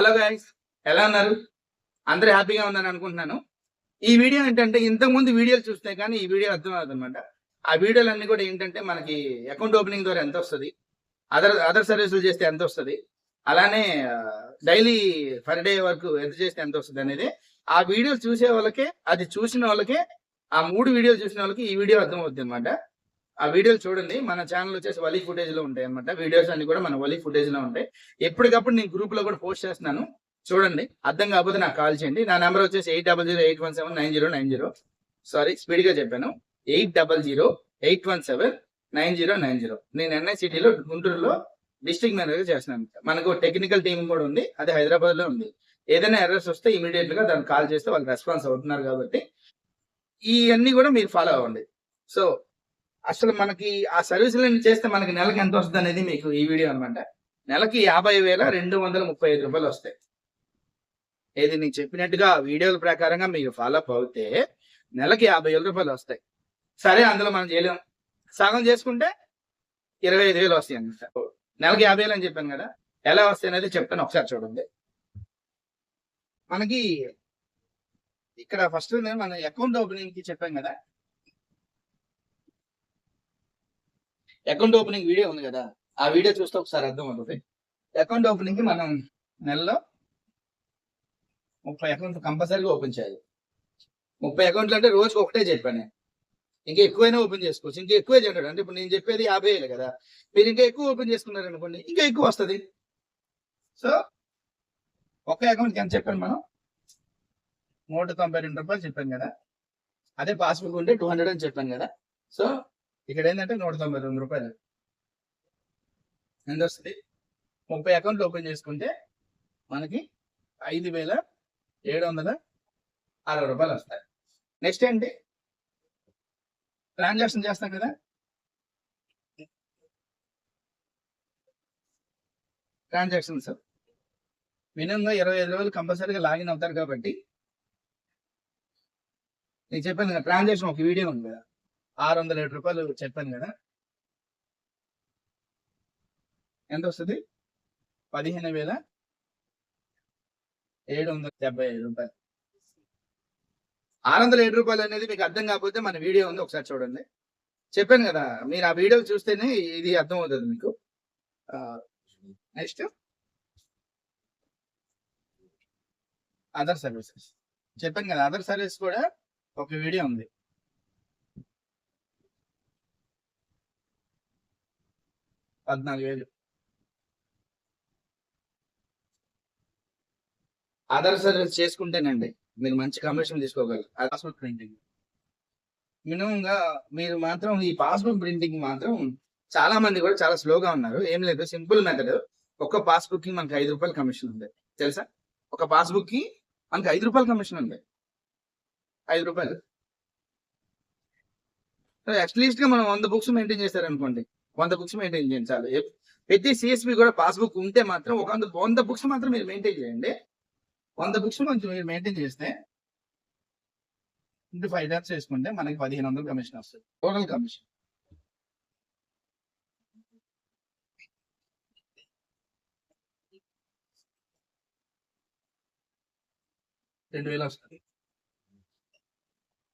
Hello guys, ఎలా ఉన్నారు? అందరూ హ్యాపీగా ఉన్నారని అనుకుంటున్నాను. ఈ వీడియో ఏంటంటే ఇంతకుముందు వీడియోలు చూస్తే కానీ ఈ వీడియో అర్థం అవుతుందన్నమాట. ఆ వీడియోలన్నీ కూడా ఏంటంటే మనకి అకౌంట్ ఓపెనింగ్ ద్వారా ఎంత వస్తుంది, అదర్ సర్వీసులు చేస్తే ఎంత వస్తుంది, అలానే డైలీ పర్ డే వరకు ఎంత చేస్తే ఎంత వస్తుంది అనేది ఆ వీడియోలు చూసే వాళ్ళకే, అది చూసిన వాళ్ళకే, ఆ 3 వీడియోలు చూసిన వాళ్ళకి ఈ వీడియో అర్థం అవుతుంది అనమాట. ఆ వీడియోలు చూడండి. మన ఛానల్ వచ్చేసి వలీ ఫుటేజ్ లో ఉంటాయి అనమాట. వీడియోస్ అన్ని కూడా మన వలీ ఫుటేజ్ లో ఉంటాయి. ఎప్పటికప్పుడు నేను గ్రూప్ లో కూడా పోస్ట్ చేస్తున్నాను. చూడండి. అర్థం కాకపోతే నాకు కాల్ చేయండి. నా నెంబర్ వచ్చేసి 8008179090. సారీ, స్పీడ్ గా చెప్పాను. 8008179090. నేను ఎన్ఐ సిటీలో గుంటూరులో డిస్ట్రిక్ట్ మేనేజర్ చేస్తున్నాను. మనకు టెక్నికల్ టీం కూడా ఉంది, అది హైదరాబాద్ లో ఉంది. ఏదైనా ఎర్రర్స్ వస్తే ఇమీడియట్ గా దానికి కాల్ చేస్తే వాళ్ళు రెస్పాన్స్ అవుతున్నారు. కాబట్టి ఇవన్నీ కూడా మీరు ఫాలో అవ్వండి. సో అసలు మనకి ఆ సర్వీసులన్నీ చేస్తే మనకి నెలకి ఎంత వస్తుంది అనేది మీకు ఈ వీడియో అనమాట. నెలకి 50,235 రూపాయలు వస్తాయి. ఏది నేను చెప్పినట్టుగా వీడియోల ప్రకారంగా మీరు ఫాలో అప్ అవుతే నెలకి 50,000 రూపాయలు వస్తాయి. సరే, అందులో మనం చేయలేం, సగం చేసుకుంటే 25,000 వస్తాయి అనమాట. నెలకి 50,000 అని చెప్పాను కదా, ఎలా వస్తాయి అనేది చెప్తాను, ఒకసారి చూడండి. మనకి ఇక్కడ ఫస్ట్ మన అకౌంట్ ఓపెనింగ్ కి చెప్పాం కదా, అకౌంట్ ఓపెనింగ్ వీడియో ఉంది కదా, ఆ వీడియో చూస్తే ఒకసారి అర్థం అవుతుంది. అకౌంట్ ఓపెనింగ్ కి మనం నెలలో 30 అకౌంట్లు కంపల్సరీగా ఓపెన్ చేయాలి. 30 అకౌంట్లు అంటే రోజుకి ఒకటే చెప్పాను. ఇంకా ఎక్కువైనా ఓపెన్ చేసుకోవచ్చు, ఇంకా ఎక్కువే చేయడం. అంటే ఇప్పుడు నేను చెప్పేది 50,000 కదా, మీరు ఇంకా ఎక్కువ ఓపెన్ చేసుకున్నారు అనుకోండి, ఇంకా ఎక్కువ వస్తుంది. సో ఒక్క అకౌంట్కి ఎంత చెప్పాను మనం? 192 రూపాయలు చెప్పాను కదా. అదే పాస్బుక్ ఉంటే 200 అని చెప్పాను కదా. సో ఇక్కడ ఏంటంటే 192 రూపాయలు ఎంత వస్తుంది? 30 అకౌంట్లు ఓపెన్ చేసుకుంటే మనకి 5,760 రూపాయలు వస్తాయి. నెక్స్ట్ ఏంటి? ట్రాన్సాక్షన్ చేస్తాం కదా, ట్రాన్సాక్షన్స్ మినిమంగా 25 రోజులు కంపల్సరీగా లాగిన్ అవుతారు. కాబట్టి నేను చెప్పాను కదా, ట్రాన్సాక్షన్ ఒక వీడియో ఉంది కదా, 607 రూపాయలు చెప్పాను కదా. ఎంత వస్తుంది? 15,775 రూపాయలు. 607 రూపాయలు అనేది మీకు అర్థం కాకపోతే మన వీడియో ఉంది, ఒకసారి చూడండి. చెప్పాను కదా, మీరు ఆ వీడియో చూస్తేనే ఇది అర్థం అవుతుంది మీకు. నెక్స్ట్ అదర్ సర్వీసెస్ చెప్పాను కదా, అదర్ సర్వీస్ కూడా ఒక వీడియో ఉంది. 14,000. అదర్ సర్వీస్ చేసుకుంటేనండి మీరు మంచి కమిషన్ తీసుకోగలరు. పాస్బుక్ ప్రింటింగ్ మినిమంగా మీరు మాత్రం ఈ పాస్బుక్ ప్రింటింగ్ మాత్రం చాలా మంది కూడా చాలా స్లోగా ఉన్నారు. ఏం లేదు, సింపుల్ మెథడ్. ఒక్క పాస్బుక్ కి మనకి 5 రూపాయలు కమిషన్ ఉంది, తెలుసా? ఒక పాస్బుక్ కి మనకి 5 రూపాయలు కమిషన్ ఉంది. 5 రూపాయలు. అట్లీస్ట్ గా మనం 100 బుక్స్ మెయింటైన్ చేస్తారనుకోండి, 100 బుక్స్ మెయింటైన్ చేయించాలి. ప్రతి సిఎస్పి కూడా పాస్బుక్ ఉంటే మాత్రం ఒక 100 బుక్స్ మాత్రం మీరు మెయింటైన్ చేయండి. 100 బుక్స్ కొంచెం మీరు మెయింటైన్ చేస్తే ఇంటూ 5 టైమ్స్ చేసుకుంటే మనకి 1,500 కమిషన్ వస్తుంది, టోటల్ కమిషన్. $2,000 వస్తుంది.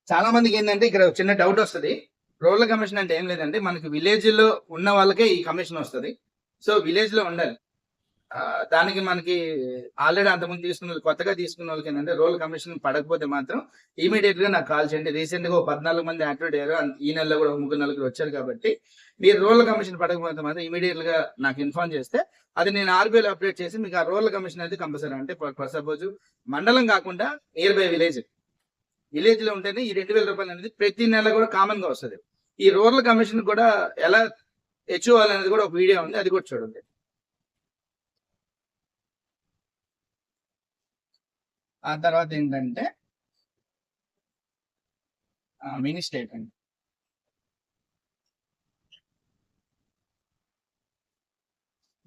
చాలా మందికి ఏంటంటే ఇక్కడ చిన్న డౌట్ వస్తుంది. రూరల్ కమిషన్ అంటే ఏం లేదండి, మనకి విలేజ్ లో ఉన్న వాళ్ళకే ఈ కమిషన్ వస్తుంది. సో విలేజ్ లో ఉండాలి. దానికి మనకి ఆల్రెడీ అంతకుముందు తీసుకున్న కొత్తగా తీసుకున్న వాళ్ళకి ఏంటంటే రూరల్ కమిషన్ పడకపోతే మాత్రం ఇమీడియట్ గా నాకు కాల్ చేయండి. రీసెంట్ గా 14 మంది యాక్టివేట్ అయ్యారు, ఈ నెలలో కూడా 3-4 వచ్చారు. కాబట్టి మీరు రూరల్ కమిషన్ పడకపోతే మాత్రం ఇమీడియట్ గా నాకు ఇన్ఫార్మ్ చేస్తే అది నేను RBIలో అప్డేట్ చేసి మీకు ఆ రూరల్ కమిషన్ అయితే కంపల్సరీ. అంటే సపోజ్ మండలం కాకుండా నియర్ బై విలేజ్ లో ఉంటేనే ఈ 2,000 రూపాయలు అనేది ప్రతి నెల కూడా కామన్ గా వస్తుంది. ఈ రూరల్ కమిషన్ కూడా ఎలా తెచ్చుకోవాలనేది కూడా ఒక వీడియో ఉంది, అది కూడా చూడండి. ఆ తర్వాత ఏంటంటే మినీ స్టేట్మెంట్.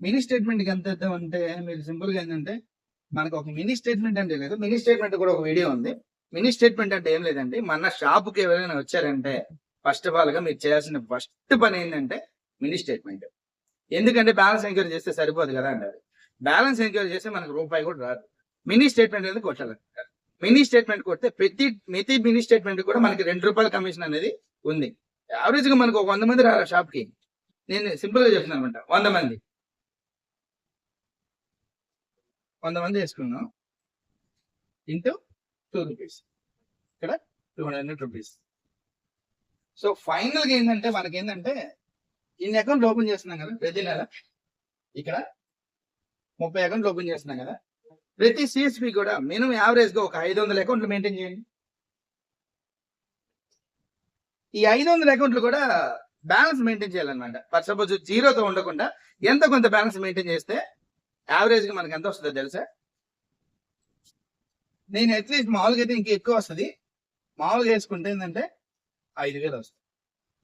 మినీ స్టేట్మెంట్కి ఎంత ఇద్దాం అంటే మీరు సింపుల్ గా ఏంటంటే మనకు ఒక మినీ స్టేట్మెంట్ అంటే లేదు, మినీ స్టేట్మెంట్ కూడా ఒక వీడియో ఉంది. మినీ స్టేట్మెంట్ అంటే ఏం లేదండి, మన షాపుకి ఎవరైనా వచ్చారంటే ఫస్ట్ ఆఫ్ ఆల్ గా మీరు చేయాల్సిన ఫస్ట్ పని ఏంటంటే మినీ స్టేట్మెంట్. ఎందుకంటే బ్యాలెన్స్ ఎంక్వైరీ చేస్తే సరిపోదు కదా అండి. బ్యాలెన్స్ ఎంక్వైరీ చేస్తే మనకు రూపాయి కూడా రాదు. మినీ స్టేట్మెంట్ అనేది కొట్టాలి. మినీ స్టేట్మెంట్ కొడితే ప్రతి మినీ స్టేట్మెంట్ కూడా మనకి ₹2 కమిషన్ అనేది ఉంది. యావరేజ్ గా మనకు 100 మంది రారా షాప్ కి. నేను సింపుల్ గా చెప్తున్నాను అనమాట. 100 మంది 100 మంది వేసుకున్నాం ఇంటూ ₹2 ఇక్కడ ₹200. సో ఫైనల్ గా ఏంటంటే మనకి ఏంటంటే ఇన్ని అకౌంట్ ఓపెన్ చేస్తున్నాం కదా ప్రతి నెల. ఇక్కడ 30 అకౌంట్లు ఓపెన్ చేస్తున్నాం కదా. ప్రతి సిఎస్పి కూడా మినిమం యావరేజ్ గా ఒక 500 అకౌంట్లు మెయింటైన్ చేయండి. ఈ 500 అకౌంట్లు కూడా బ్యాలెన్స్ మెయింటైన్ చేయాలన్నమాట. ఫర్ సపోజ్ జీరోతో ఉండకుండా ఎంత కొంత బ్యాలెన్స్ మెయింటైన్ చేస్తే యావరేజ్ గా మనకి ఎంత వస్తుందో తెలుసా? నేను అట్లీస్ట్ మామూలుగా అయితే ఇంకా ఎక్కువ వస్తుంది. మామూలుగా వేసుకుంటే ఏంటంటే 5,000 వస్తుంది.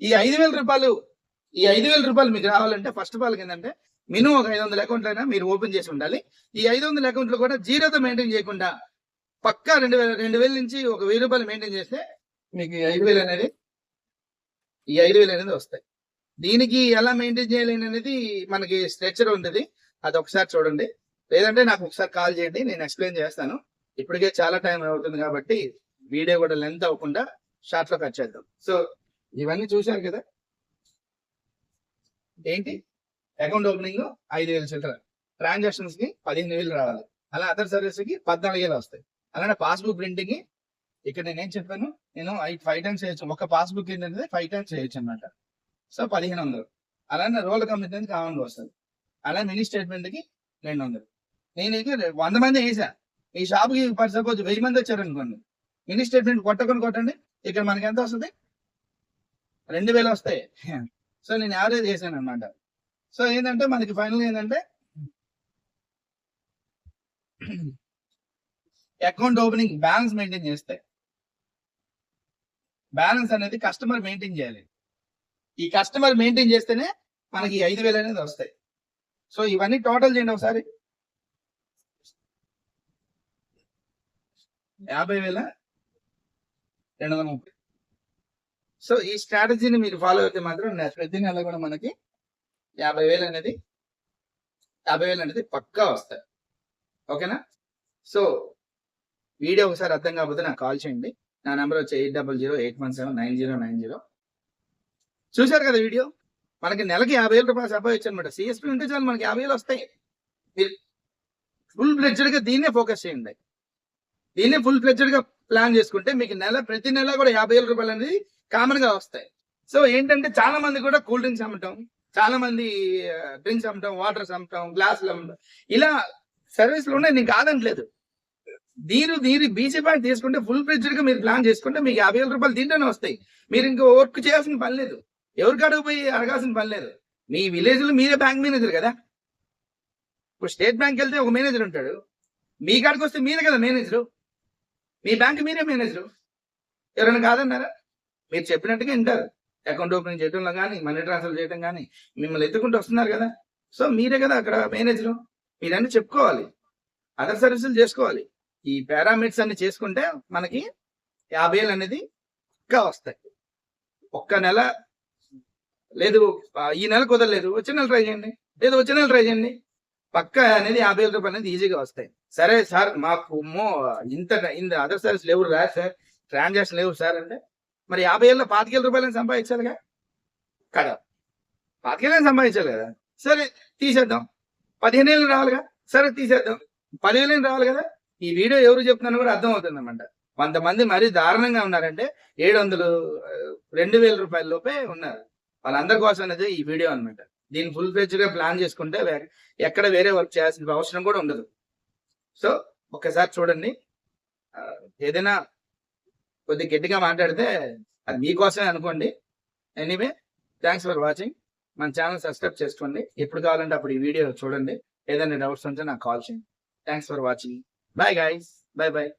ఈ 5,000 రూపాయలు మీకు రావాలంటే ఫస్ట్ ఆఫ్ ఆల్ ఏంటంటే మినిమం ఒక 500 అకౌంట్లు అయినా మీరు ఓపెన్ చేసి ఉండాలి. ఈ 500 అకౌంట్లు కూడా జీరోతో మెయింటైన్ చేయకుండా పక్కా 2,000 నుంచి ఒక ₹1,000 మెయింటైన్ చేస్తే మీకు 5,000 అనేది వస్తాయి. దీనికి ఎలా మెయింటైన్ చేయాలి అనేది మనకి స్ట్రక్చర్ ఉంటుంది. అది ఒకసారి చూడండి, లేదంటే నాకు ఒకసారి కాల్ చేయండి, నేను ఎక్స్ప్లెయిన్ చేస్తాను. ఇప్పటికే చాలా టైం అవుతుంది కాబట్టి వీడియో కూడా లెంత్ అవ్వకుండా షార్ట్ లో కట్ చేద్దాం. సో ఇవన్నీ చూశారు కదా. ఏంటి అకౌంట్ ఓపెనింగ్ 5,000 చిల్లర, ట్రాన్సాక్షన్స్ కి 15,000 రావాలి. అలా అదర్ సర్వీస్ కి 14,000 వస్తాయి. అలానే పాస్బుక్ ప్రింటింగ్ కి ఇక్కడ నేనేం చెప్పాను, నేను 5 టైమ్స్ చేయొచ్చు. ఒక పాస్బుక్ ఏంటంటే 5 టైమ్స్ చేయొచ్చు అనమాట. సో 1,500. అలానే రోల్ కంపెనీ కామన్ వస్తుంది. అలా మినీ స్టేట్మెంట్ కి 200. నేను 100 మంది వేసా. ఈ షాప్ కి ఫర్ సపోజ్ 1000 మంది వచ్చారనుకోండి, మినీ స్టేట్మెంట్ కొట్టండి, ఇక్కడ మనకి ఎంత వస్తుంది? 2,000 వస్తాయి. సో నేను యావరేజ్ చేశాను అనమాట. సో ఏంటంటే మనకి ఫైనల్ ఏంటంటే అకౌంట్ ఓపెనింగ్ బ్యాలెన్స్ మెయింటైన్ చేస్తే, బ్యాలెన్స్ అనేది కస్టమర్ మెయింటైన్ చేయాలి. ఈ కస్టమర్ మెయింటైన్ చేస్తేనే మనకి 5,000 అనేది వస్తాయి. సో ఇవన్నీ టోటల్ చేయండి ఒకసారి. 50,230. సో ఈ స్ట్రాటజీని మీరు ఫాలో అయితే మాత్రం ప్రతి నెల కూడా మనకి 50,000 అనేది పక్కా వస్తాయి. ఓకేనా? సో వీడియో ఒకసారి అర్థం కాకపోతే నాకు కాల్ చేయండి. నా నెంబర్ వచ్చి 8008179090. చూశారు కదా వీడియో. మనకి నెలకి 50,000 రూపాయలు సంపాదించు అనమాట. సిఎస్పి ఉంటే చాలు మనకి 50,000 వస్తాయి. మీరు ఫుల్ ఫ్లెడ్జెడ్ గా దీన్నే ఫోకస్ చేయండి. దీన్నే ఫుల్ ఫ్లెడ్జెడ్ గా ప్లాన్ చేసుకుంటే మీకు ప్రతి నెల కూడా 50,000 రూపాయలు అనేది కామన్ గా వస్తాయి. సో ఏంటంటే చాలా మంది కూడా కూల్ డ్రింక్స్ అమ్మటం, చాలా మంది డ్రింక్స్ అమ్మటం, వాటర్స్ అమ్మటం, గ్లాసులు అమ్మటం, ఇలా సర్వీస్లు ఉన్నాయి. నేను కాదనట్లేదు. మీరు బీసీ పాయింట్ తీసుకుంటే ఫుల్ ఫ్లెడ్జెడ్ గా మీరు ప్లాన్ చేసుకుంటే మీకు 50,000 రూపాయలు దీంట్లోనే వస్తాయి. మీరు ఇంకా వర్క్ చేయాల్సిన పని లేదు, ఎవరికి అడుగు పోయి అడగాల్సిన పని లేదు. మీ విలేజ్ లో మీరే బ్యాంక్ మేనేజర్ కదా. ఇప్పుడు స్టేట్ బ్యాంక్ వెళ్తే ఒక మేనేజర్ ఉంటాడు, మీ కాడికి వస్తే మీరే కదా మేనేజరు. మీ బ్యాంక్ మీరే మేనేజరు. ఎవరైనా కాదన్నారా? మీరు చెప్పినట్టుగా వింటారు. అకౌంట్ ఓపెనింగ్ చేయడంలో కానీ, మనీ ట్రాన్స్ఫర్ చేయడం కానీ మిమ్మల్ని ఎత్తుకుంటూ వస్తున్నారు కదా. సో మీరే కదా అక్కడ మేనేజరు. మీరన్నీ చెప్పుకోవాలి, అదర్ సర్వీసులు చేసుకోవాలి. ఈ పారామీటర్స్ అన్ని చేసుకుంటే మనకి 50,000 అనేది ఇంకా వస్తాయి. ఒక్క నెల లేదు, ఈ నెల కుదరలేదు, వచ్చే నెల ట్రై చేయండి, లేదు వచ్చే నెల ట్రై చేయండి. పక్క అనేది 50,000 రూపాయలు అనేది ఈజీగా వస్తాయి. సరే సార్ మాకు ఇంత అదర్ సర్వీస్ లేవు రా సార్, ట్రాన్సాక్షన్ లేవు సార్ అంటే మరి 50,000లో 25,000 రూపాయలని సంపాదించాలిగా కదా. 25,000 సంపాదించాలి కదా. సరే తీసేద్దాం. 15,000 రావాలిగా, సరే తీసేద్దాం. 10,000 రావాలి కదా. ఈ వీడియో ఎవరు చెప్తున్నారో కూడా అర్థం అవుతుంది అనమాట. 100 మంది మరీ దారుణంగా ఉన్నారంటే 700, 2,000 రూపాయల లోపే ఉన్నారు. వాళ్ళందరి కోసం అనేది ఈ వీడియో అనమాట. దీన్ని ఫుల్ ఫ్లెడ్జ్డ్ గా ప్లాన్ చేసుకుంటే ఎక్కడ వేరే వర్క్ చేయాల్సిన అవసరం కూడా ఉండదు. సో ఒక్కసారి చూడండి. ఏదైనా కొద్దిగా గట్టిగా మాట్లాడితే అది మీకోసమే అనుకోండి. Anyway thanks for watching. మన ఛానల్ సబ్స్క్రైబ్ చేసుకోండి. ఎప్పుడు కావాలంటే అప్పుడు ఈ వీడియో చూడండి. ఏదైనా డౌట్స్ ఉంటే నాకు కాల్ చేయండి. Thanks for watching. Bye guys. Bye bye.